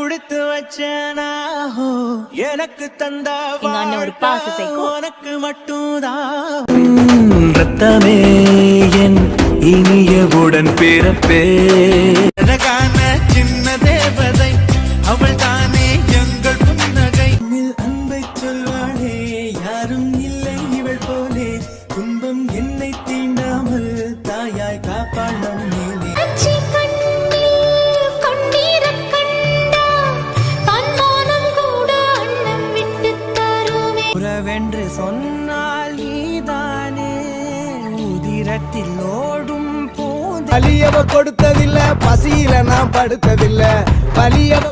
குடுத்து வச்சனாஹோ எனக்கு தந்தா ஒரு பாச உனக்கு மட்டும்தான் ரத்தமே என் இனியவுடன் பிறப்பே அழகான சின்ன தேவதை அவள் தானே எங்கள் புன்னகை அன்பை சொல்வாளே யாரும் இல்லை இவள் போலே துன்பம் என்னை தீண்டாமல் தாயாய் காப்பாள் நம்மேலே உறவென்று சொன்னால் நீதானே உதிரத்தில் ஓடும் போது வலியவ கொடுத்ததில்ல பசியில நான் படுத்ததில்ல வலியவ